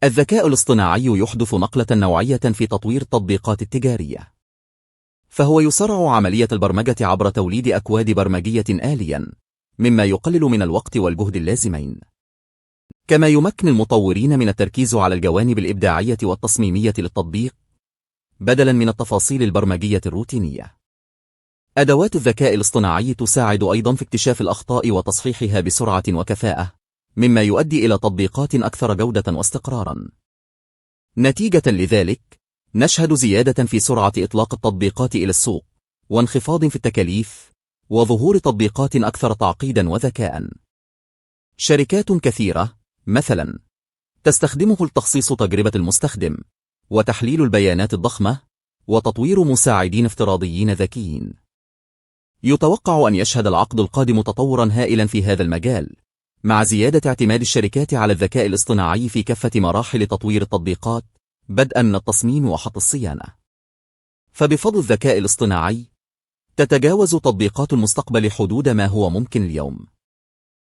الذكاء الاصطناعي يحدث نقلة نوعية في تطوير التطبيقات التجارية، فهو يسرع عملية البرمجة عبر توليد أكواد برمجية آلياً، مما يقلل من الوقت والجهد اللازمين. كما يمكن المطورين من التركيز على الجوانب الإبداعية والتصميمية للتطبيق، بدلاً من التفاصيل البرمجية الروتينية. أدوات الذكاء الاصطناعي تساعد أيضاً في اكتشاف الأخطاء وتصحيحها بسرعة وكفاءة، مما يؤدي إلى تطبيقات أكثر جودة واستقراراً. نتيجة لذلك، نشهد زيادة في سرعة إطلاق التطبيقات إلى السوق، وانخفاض في التكاليف، وظهور تطبيقات أكثر تعقيداً وذكاءً. شركات كثيرة، مثلاً، تستخدمه لتخصيص تجربة المستخدم، وتحليل البيانات الضخمة، وتطوير مساعدين افتراضيين ذكيين. يتوقع أن يشهد العقد القادم تطوراً هائلاً في هذا المجال، مع زيادة اعتماد الشركات على الذكاء الاصطناعي في كافة مراحل تطوير التطبيقات، بدءاً من التصميم وحتى الصيانة. فبفضل الذكاء الاصطناعي، تتجاوز تطبيقات المستقبل حدود ما هو ممكن اليوم.